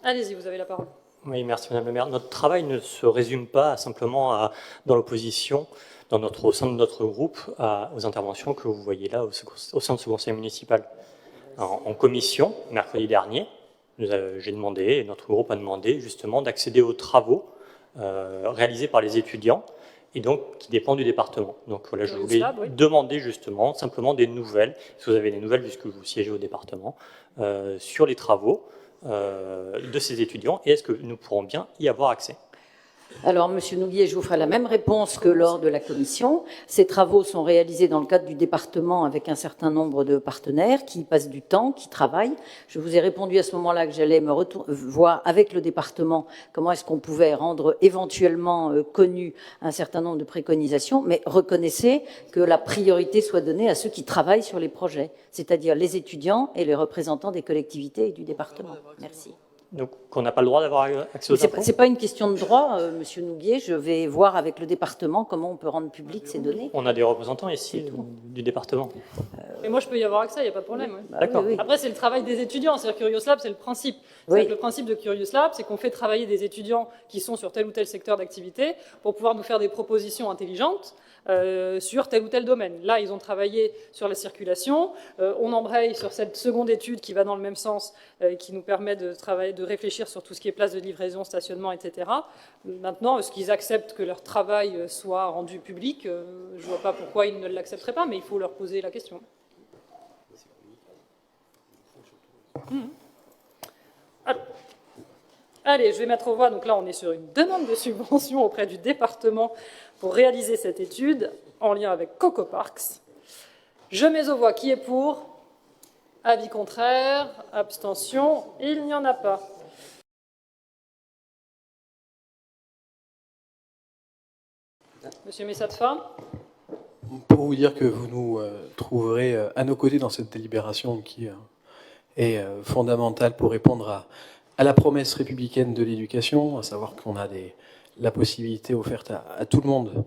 allez-y, vous avez la parole. Oui, merci Madame la maire. Notre travail ne se résume pas simplement dans l'opposition, au sein de notre groupe, aux interventions que vous voyez là au sein de ce conseil municipal. Alors, en commission, mercredi dernier, notre groupe a demandé justement d'accéder aux travaux réalisés par les étudiants et donc qui dépend du département. Donc voilà, je voulais demander justement simplement des nouvelles, si vous avez des nouvelles puisque vous siégez au département, sur les travaux de ces étudiants, et est-ce que nous pourrons bien y avoir accès? Alors, Monsieur Nouguier, je vous ferai la même réponse que lors de la commission. Ces travaux sont réalisés dans le cadre du département avec un certain nombre de partenaires qui passent du temps, qui travaillent. Je vous ai répondu à ce moment-là que j'allais me voir avec le département comment est-ce qu'on pouvait rendre éventuellement connu un certain nombre de préconisations, mais reconnaissez que la priorité soit donnée à ceux qui travaillent sur les projets, c'est-à-dire les étudiants et les représentants des collectivités et du département. Merci. Donc, on n'a pas le droit d'avoir accès aux infos? Ce n'est pas une question de droit, Monsieur Nouguier. Je vais voir avec le département comment on peut rendre public ces données. On a des représentants ici du département. Et moi, je peux y avoir accès, il n'y a pas de problème. Oui. D'accord. Oui, oui. Après, c'est le travail des étudiants. C'est-à-dire Curious Lab, c'est le principe. Oui. Le principe de Curious Lab, c'est qu'on fait travailler des étudiants qui sont sur tel ou tel secteur d'activité pour pouvoir nous faire des propositions intelligentes sur tel ou tel domaine. Là, ils ont travaillé sur la circulation. On embraye sur cette seconde étude qui va dans le même sens, qui nous permet de travailler, de réfléchir sur tout ce qui est place de livraison, stationnement, etc. Maintenant, est-ce qu'ils acceptent que leur travail soit rendu public? Je ne vois pas pourquoi ils ne l'accepteraient pas, mais il faut leur poser la question. Alors, allez, je vais mettre aux voix. Donc là, on est sur une demande de subvention auprès du département pour réaliser cette étude en lien avec Coco Parks. Je mets aux voix qui est pour, avis contraire, abstention, il n'y en a pas. Monsieur Messatfa. Pour vous dire que vous nous trouverez à nos côtés dans cette délibération qui est fondamentale pour répondre à la promesse républicaine de l'éducation, à savoir qu'on a la possibilité offerte à tout le monde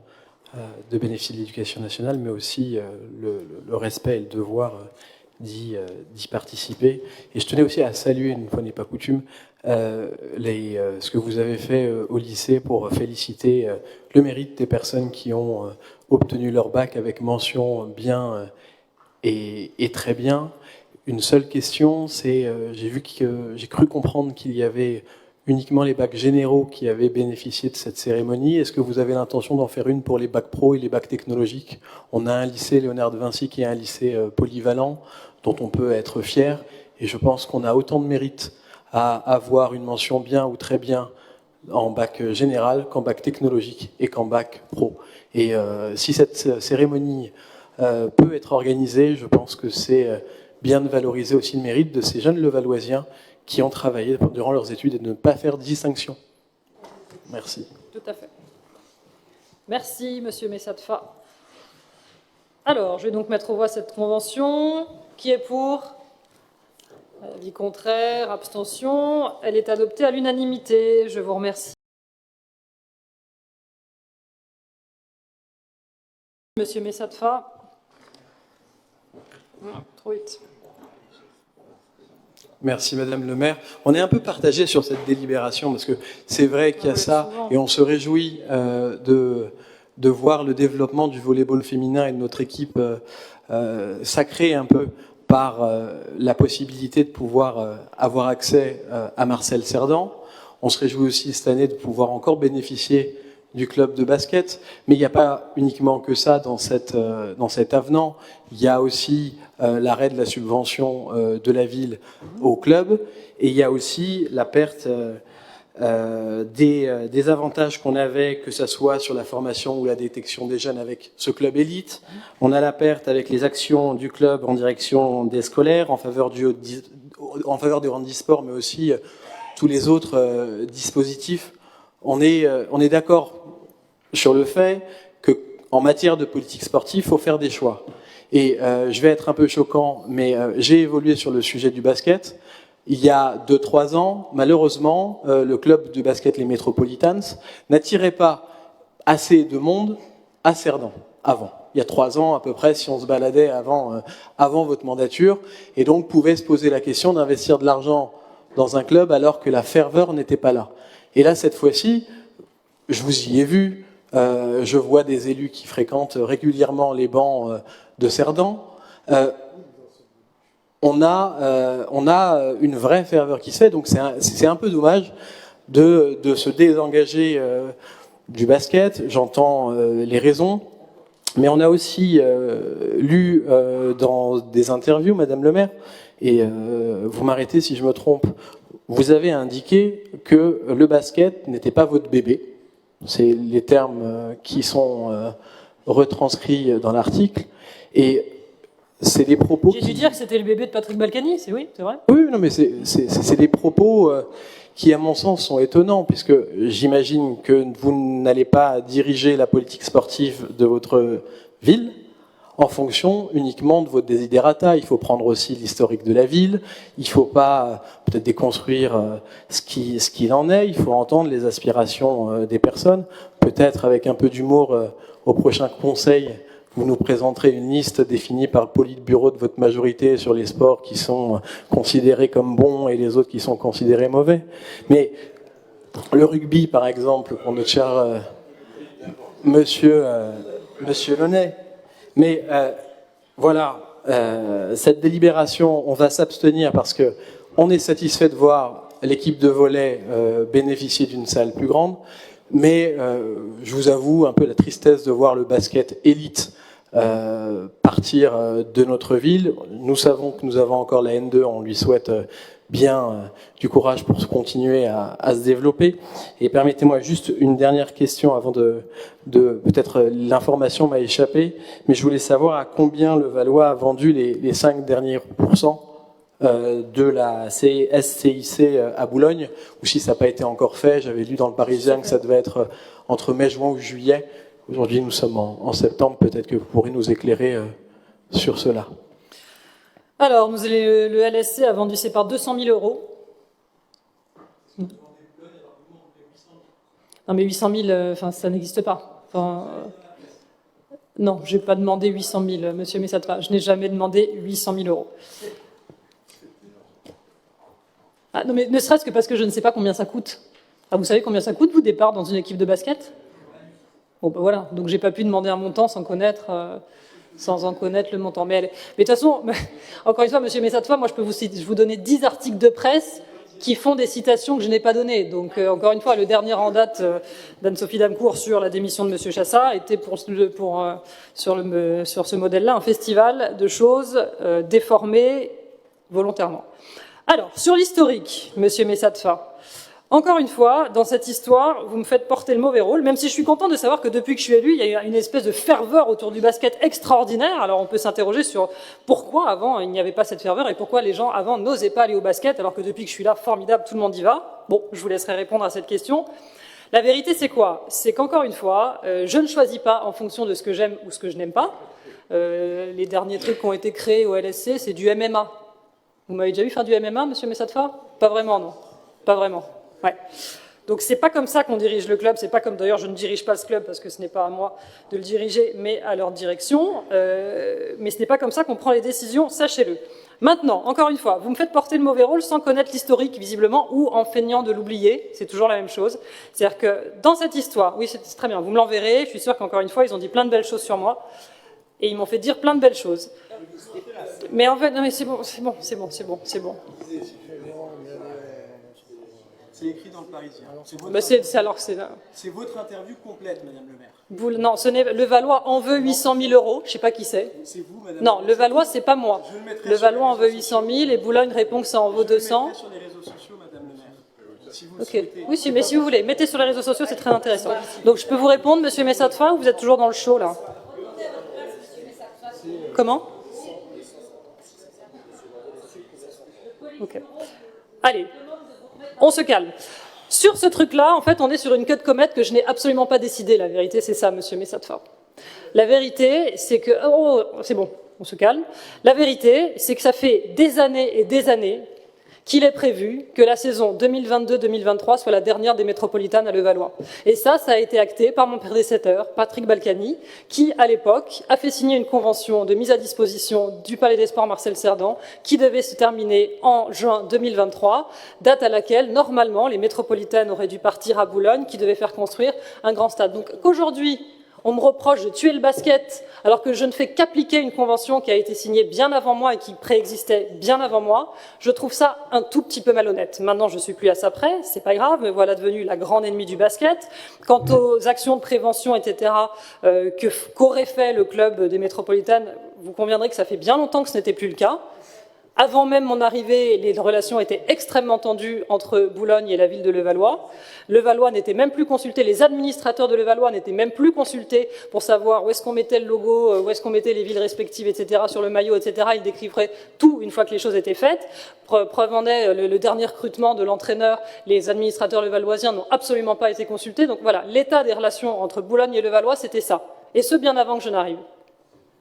de bénéficier de l'éducation nationale, mais aussi le respect et le devoir d'y participer. Et je tenais aussi à saluer, une fois n'est pas coutume, ce que vous avez fait au lycée pour féliciter le mérite des personnes qui ont obtenu leur bac avec mention bien et très bien. Une seule question, c'est j'ai cru comprendre qu'il y avait uniquement les bacs généraux qui avaient bénéficié de cette cérémonie. Est-ce que vous avez l'intention d'en faire une pour les bacs pro et les bacs technologiques? On a un lycée Léonard de Vinci qui est un lycée polyvalent dont on peut être fier, et je pense qu'on a autant de mérite à avoir une mention bien ou très bien en bac général qu'en bac technologique et qu'en bac pro. Et si cette cérémonie peut être organisée, je pense que c'est bien de valoriser aussi le mérite de ces jeunes levalloisiens qui ont travaillé durant leurs études et de ne pas faire de distinction. Merci. Tout à fait. Merci, Monsieur Messatfa. Alors, je vais donc mettre aux voix cette convention. Qui est pour? Avis contraire, abstention. Elle est adoptée à l'unanimité. Je vous remercie. Monsieur Messatfa. Trop vite. Merci Madame le maire. On est un peu partagé sur cette délibération parce que c'est vrai qu'il y a ça et on se réjouit de voir le développement du volleyball féminin et de notre équipe sacrée un peu par la possibilité de pouvoir avoir accès à Marcel Cerdan. On se réjouit aussi cette année de pouvoir encore bénéficier du club de basket, mais il n'y a pas uniquement que ça dans cet avenant. Il y a aussi l'arrêt de la subvention de la ville au club, et il y a aussi la perte des avantages qu'on avait, que ce soit sur la formation ou la détection des jeunes avec ce club élite. On a la perte avec les actions du club en direction des scolaires, en faveur du handisport, mais aussi tous les autres dispositifs. On est d'accord sur le fait qu'en matière de politique sportive, il faut faire des choix. Et je vais être un peu choquant, mais j'ai évolué sur le sujet du basket. Il y a 2-3 ans, malheureusement, le club de basket, les Metropolitans, n'attirait pas assez de monde à Cerdan, avant. Il y a 3 ans à peu près, si on se baladait avant votre mandature, et donc pouvait se poser la question d'investir de l'argent dans un club alors que la ferveur n'était pas là. Et là, cette fois-ci, je vous y ai vu, je vois des élus qui fréquentent régulièrement les bancs de Cerdan. On a une vraie ferveur qui se fait, donc c'est un peu dommage de se désengager du basket, j'entends les raisons, mais on a aussi lu dans des interviews, Madame le maire, et vous m'arrêtez si je me trompe, vous avez indiqué que le basket n'était pas votre bébé. C'est les termes qui sont retranscrits dans l'article. Et c'est des propos... J'ai dû dire que c'était le bébé de Patrick Balkany, c'est oui, c'est vrai? Oui, non, mais c'est des propos qui, à mon sens, sont étonnants, puisque j'imagine que vous n'allez pas diriger la politique sportive de votre ville en fonction uniquement de votre desiderata. Il faut prendre aussi l'historique de la ville, il ne faut pas peut-être déconstruire ce qu'il en est, il faut entendre les aspirations des personnes, peut-être avec un peu d'humour au prochain conseil, vous nous présenterez une liste définie par le politburo de votre majorité sur les sports qui sont considérés comme bons et les autres qui sont considérés mauvais. Mais le rugby, par exemple, pour notre cher monsieur Launay. Mais voilà, cette délibération, on va s'abstenir parce que on est satisfait de voir l'équipe de volley bénéficier d'une salle plus grande. Mais je vous avoue un peu la tristesse de voir le basket élite partir de notre ville. Nous savons que nous avons encore la N2, on lui souhaite bien du courage pour continuer à se développer. Et permettez-moi juste une dernière question avant de peut-être l'information m'a échappé, mais je voulais savoir à combien le Valois a vendu les 5 derniers pourcents de la SCIC à Boulogne, ou si ça n'a pas été encore fait. J'avais lu dans le Parisien que ça devait être entre mai, juin ou juillet. Aujourd'hui, nous sommes en septembre. Peut-être que vous pourrez nous éclairer sur cela. Alors, le LSC a vendu ses parts 200 000 euros. Non, mais 800 000, ça n'existe pas. Non, je n'ai pas demandé 800 000, monsieur Messatfa. Je n'ai jamais demandé 800 000 euros. Ah, non, mais ne serait-ce que parce que je ne sais pas combien ça coûte. Ah, vous savez combien ça coûte, vous, départ dans une équipe de basket? Bon, ben voilà. Donc, j'ai pas pu demander un montant sans en connaître le montant. Mais de toute façon, encore une fois, monsieur Messatfa, moi, je peux vous donner 10 articles de presse qui font des citations que je n'ai pas données. Donc, encore une fois, le dernier en date d'Anne-Sophie Damcourt sur la démission de monsieur Chassa était sur ce modèle-là, un festival de choses déformées volontairement. Alors, sur l'historique, monsieur Messatfa, encore une fois, dans cette histoire, vous me faites porter le mauvais rôle, même si je suis content de savoir que depuis que je suis élu, il y a une espèce de ferveur autour du basket extraordinaire. Alors on peut s'interroger sur pourquoi avant il n'y avait pas cette ferveur et pourquoi les gens avant n'osaient pas aller au basket, alors que depuis que je suis là, formidable, tout le monde y va. Bon, je vous laisserai répondre à cette question. La vérité, c'est quoi? C'est qu'encore une fois, je ne choisis pas en fonction de ce que j'aime ou ce que je n'aime pas. Les derniers trucs qui ont été créés au LSC, c'est du MMA. Vous m'avez déjà vu faire du MMA, monsieur Messatfa? Pas vraiment, non. Pas vraiment. Ouais. Donc c'est pas comme ça qu'on dirige le club, c'est pas comme, d'ailleurs je ne dirige pas ce club parce que ce n'est pas à moi de le diriger, mais à leur direction, mais ce n'est pas comme ça qu'on prend les décisions, sachez-le. Maintenant, encore une fois, vous me faites porter le mauvais rôle sans connaître l'historique visiblement, ou en feignant de l'oublier, c'est toujours la même chose. C'est-à-dire que dans cette histoire, oui c'est très bien, vous me l'enverrez, je suis sûr qu'encore une fois ils ont dit plein de belles choses sur moi, et ils m'ont fait dire plein de belles choses. Mais en fait, non mais c'est bon. C'est écrit dans le Parisien. C'est votre interview complète, madame le maire. Non, le Valois en veut 800 000 euros. Je ne sais pas qui c'est. C'est vous, madame. Non, le Valois, c'est pas moi. Le Valois en veut 800 000 et Boulogne répond que ça en vaut 200. Je le mettrai sur les réseaux sociaux, madame le maire. Si vous souhaitez. Oui, mais si vous voulez, mettez sur les réseaux sociaux, c'est très intéressant. Donc je peux vous répondre, monsieur Messatfa, ou vous êtes toujours dans le show, là? Comment? Ok. Allez. On se calme. Sur ce truc-là, en fait, on est sur une queue de comète que je n'ai absolument pas décidée. La vérité, c'est ça, monsieur Messatfa. La vérité, c'est que... Oh, c'est bon, on se calme. La vérité, c'est que ça fait des années et des années qu'il est prévu que la saison 2022-2023 soit la dernière des métropolitanes à Levallois. Et ça a été acté par mon prédécesseur, Patrick Balkany, qui, à l'époque, a fait signer une convention de mise à disposition du Palais des Sports Marcel Cerdan, qui devait se terminer en juin 2023, date à laquelle, normalement, les métropolitaines auraient dû partir à Boulogne, qui devait faire construire un grand stade. Donc, qu'aujourd'hui, on me reproche de tuer le basket alors que je ne fais qu'appliquer une convention qui a été signée bien avant moi et qui préexistait bien avant moi. Je trouve ça un tout petit peu malhonnête. Maintenant, je suis plus à ça près, c'est pas grave, me voilà devenue la grande ennemie du basket. Quant aux actions de prévention, etc., qu'aurait fait le club des Métropolitanes, vous conviendrez que ça fait bien longtemps que ce n'était plus le cas. Avant même mon arrivée, les relations étaient extrêmement tendues entre Boulogne et la ville de Levallois. Levallois n'était même plus consulté, les administrateurs de Levallois n'étaient même plus consultés pour savoir où est-ce qu'on mettait le logo, où est-ce qu'on mettait les villes respectives, etc., sur le maillot, etc. Ils décriveraient tout une fois que les choses étaient faites. Preuve en est, le dernier recrutement de l'entraîneur, les administrateurs levalloisiens n'ont absolument pas été consultés. Donc voilà, l'état des relations entre Boulogne et Levallois, c'était ça. Et ce, bien avant que je n'arrive.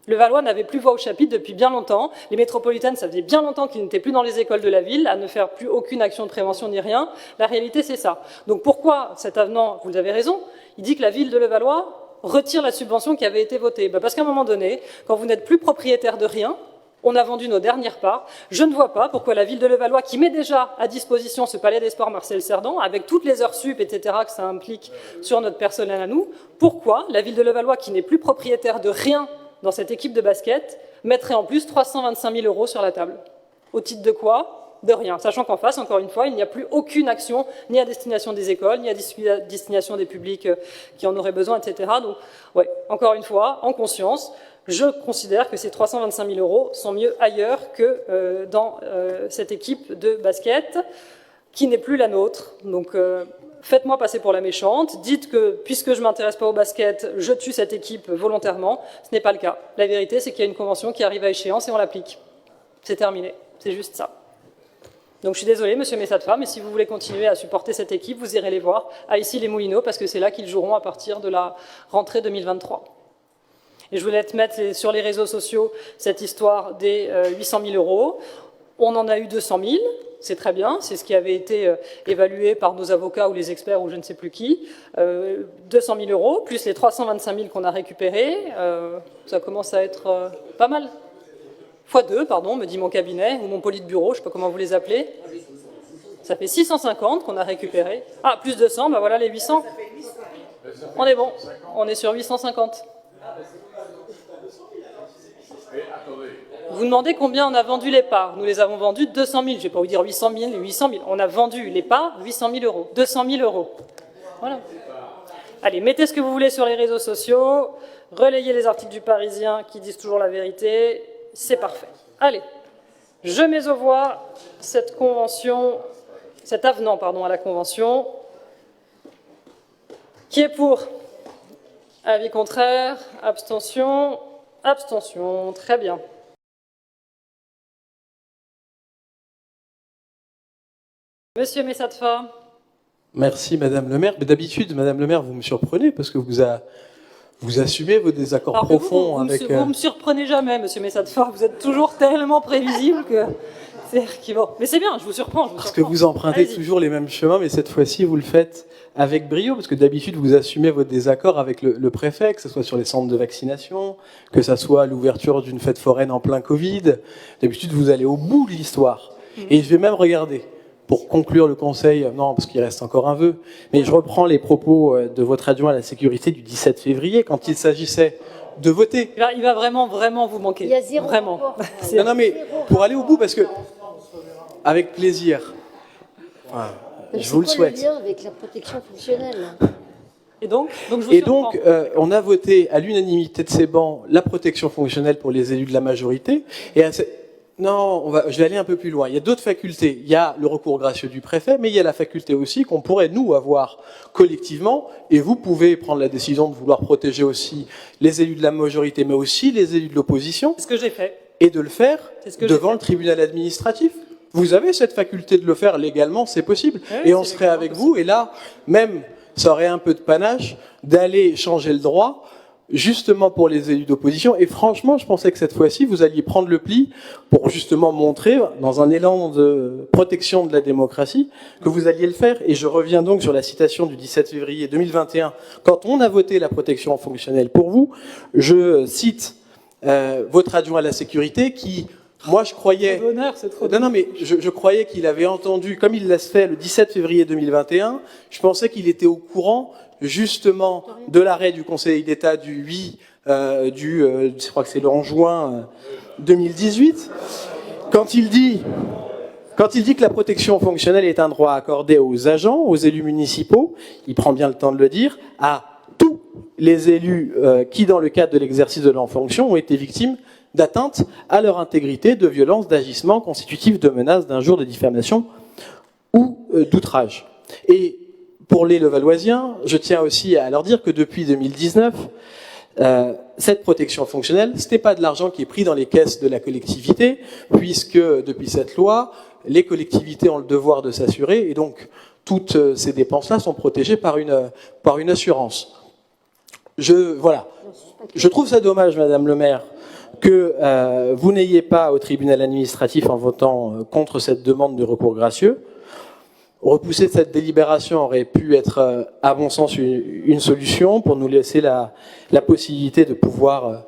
Levallois n'avait plus voix au chapitre depuis bien longtemps. Les métropolitaines, ça faisait bien longtemps qu'ils n'étaient plus dans les écoles de la ville, à ne faire plus aucune action de prévention ni rien. La réalité, c'est ça. Donc pourquoi cet avenant, vous avez raison, il dit que la ville de Levallois retire la subvention qui avait été votée. Parce qu'à un moment donné, quand vous n'êtes plus propriétaire de rien, on a vendu nos dernières parts. Je ne vois pas pourquoi la ville de Levallois, qui met déjà à disposition ce palais des sports Marcel Cerdan, avec toutes les heures sup, etc., que ça implique sur notre personnel à nous, pourquoi la ville de Levallois, qui n'est plus propriétaire de rien dans cette équipe de basket, mettrait en plus 325 000 € sur la table. Au titre de quoi? De rien. Sachant qu'en face, encore une fois, il n'y a plus aucune action, ni à destination des écoles, ni à destination des publics qui en auraient besoin, etc. Donc, ouais, encore une fois, en conscience, je considère que ces 325 000 € sont mieux ailleurs que dans cette équipe de basket, qui n'est plus la nôtre. Donc, faites-moi passer pour la méchante, dites que, puisque je ne m'intéresse pas au basket, je tue cette équipe volontairement. Ce n'est pas le cas. La vérité, c'est qu'il y a une convention qui arrive à échéance et on l'applique. C'est terminé. C'est juste ça. Donc je suis désolée, monsieur Messatfa, mais si vous voulez continuer à supporter cette équipe, vous irez les voir à Issy-les-Moulineaux, parce que c'est là qu'ils joueront à partir de la rentrée 2023. Et je voulais te mettre sur les réseaux sociaux cette histoire des 800 000 €. On en a eu 200 000. C'est très bien, c'est ce qui avait été évalué par nos avocats ou les experts ou je ne sais plus qui. 200 000 €, plus les 325 000 qu'on a récupérés, ça commence à être pas mal. x2, pardon, me dit mon cabinet, ou mon politburo, je ne sais pas comment vous les appelez. Ça fait 650 qu'on a récupéré. Ah, plus 200, ben voilà les 800. On est bon, on est sur 850. Vous demandez combien on a vendu les parts. Nous les avons vendues 200 000. Je ne vais pas vous dire 800 000, 800 000. On a vendu les parts 800 000 €. 200 000 €. Voilà. Allez, mettez ce que vous voulez sur les réseaux sociaux. Relayez les articles du Parisien qui disent toujours la vérité. C'est parfait. Allez, je mets aux voix cette convention, cet avenant, pardon, à la convention. Qui est pour? Avis contraire? Abstention? Abstention. Très bien. Monsieur Messatfa. Merci, Madame le maire. Mais d'habitude, Madame le maire, vous me surprenez parce que vous assumez vos désaccords profonds avec... Vous ne me surprenez jamais, Monsieur Messatfa. Vous êtes toujours tellement prévisible que... Bon. Mais c'est bien, je vous surprends. Parce que vous empruntez toujours les mêmes chemins, mais cette fois-ci, vous le faites avec brio, parce que d'habitude, vous assumez votre désaccord avec le préfet, que ce soit sur les centres de vaccination, que ce soit l'ouverture d'une fête foraine en plein Covid. D'habitude, vous allez au bout de l'histoire. Et je vais même regarder, pour conclure le conseil, non, parce qu'il reste encore un vœu, mais je reprends les propos de votre adjoint à la sécurité du 17 février, quand il s'agissait de voter. Il va vraiment vous manquer. Il y a zéro. Vraiment. Non, mais pour aller au bout, parce que... Avec plaisir. Enfin, je vous le souhaite. C'est quoi le lien avec la protection fonctionnelle? Et donc on a voté à l'unanimité de ces bancs la protection fonctionnelle pour les élus de la majorité. Et je vais aller un peu plus loin. Il y a d'autres facultés. Il y a le recours gracieux du préfet, mais il y a la faculté aussi qu'on pourrait, nous, avoir collectivement, et vous pouvez prendre la décision de vouloir protéger aussi les élus de la majorité, mais aussi les élus de l'opposition. C'est ce que j'ai fait. Et de le faire devant le tribunal administratif. Vous avez cette faculté de le faire légalement, c'est possible. Oui, et on serait avec vous, et là, même, ça aurait un peu de panache d'aller changer le droit, justement pour les élus d'opposition. Et franchement, je pensais que cette fois-ci, vous alliez prendre le pli pour justement montrer, dans un élan de protection de la démocratie, que vous alliez le faire. Et je reviens donc sur la citation du 17 février 2021. Quand on a voté la protection fonctionnelle pour vous, je cite votre adjoint à la sécurité qui... Moi, je croyais... Je croyais qu'il avait entendu, comme il l'a fait le 17 février 2021, je pensais qu'il était au courant justement de l'arrêt du Conseil d'État du 8, je crois que c'est en juin 2018, quand il dit que la protection fonctionnelle est un droit accordé aux agents, aux élus municipaux, il prend bien le temps de le dire, à tous les élus qui, dans le cadre de l'exercice de leurs fonctions, ont été victimes d'atteinte à leur intégrité, de violences, d'agissements constitutifs de menaces, d'injures, de diffamation ou d'outrage. Et pour les Levalloisiens, je tiens aussi à leur dire que depuis 2019, cette protection fonctionnelle, ce n'est pas de l'argent qui est pris dans les caisses de la collectivité, puisque depuis cette loi, les collectivités ont le devoir de s'assurer, et donc toutes ces dépenses-là sont protégées par une assurance. Voilà. Je trouve ça dommage, Madame le maire, que vous n'ayez pas au tribunal administratif, en votant contre cette demande de recours gracieux. Repousser cette délibération aurait pu être, à mon sens, une solution pour nous laisser la possibilité de pouvoir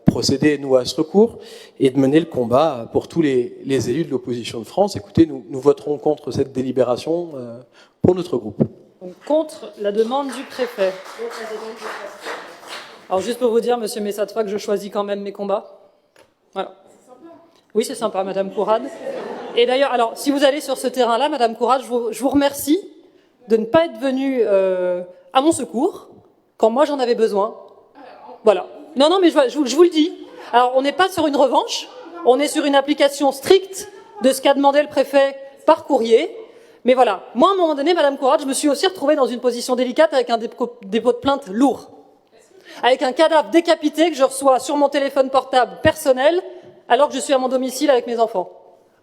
procéder, nous, à ce recours et de mener le combat pour tous les élus de l'opposition de France. Écoutez, nous voterons contre cette délibération pour notre groupe. Donc, contre la demande du préfet. Alors, juste pour vous dire, monsieur Messatfa, que je choisis quand même mes combats. Voilà. Oui, c'est sympa, Madame Courade. Et d'ailleurs, alors, si vous allez sur ce terrain-là, Madame Courade, je vous remercie de ne pas être venue à mon secours quand moi j'en avais besoin. Voilà. Non, mais je vous le dis. Alors, on n'est pas sur une revanche, on est sur une application stricte de ce qu'a demandé le préfet par courrier. Mais voilà, moi, à un moment donné, Madame Courade, je me suis aussi retrouvée dans une position délicate avec un dépôt de plainte lourd. Avec un cadavre décapité que je reçois sur mon téléphone portable personnel, alors que je suis à mon domicile avec mes enfants.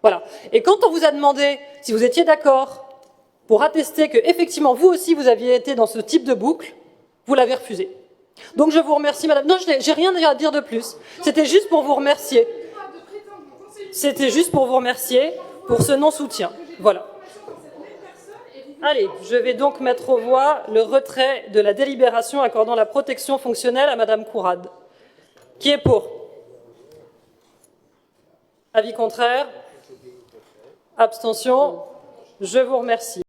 Voilà. Et quand on vous a demandé si vous étiez d'accord pour attester que, effectivement, vous aussi, vous aviez été dans ce type de boucle, vous l'avez refusé. Donc je vous remercie, madame. Non, j'ai rien à dire de plus. C'était juste pour vous remercier. C'était juste pour vous remercier pour ce non-soutien. Voilà. Allez, je vais donc mettre aux voix le retrait de la délibération accordant la protection fonctionnelle à madame Courade. Qui est pour? Avis contraire? Abstention? Je vous remercie.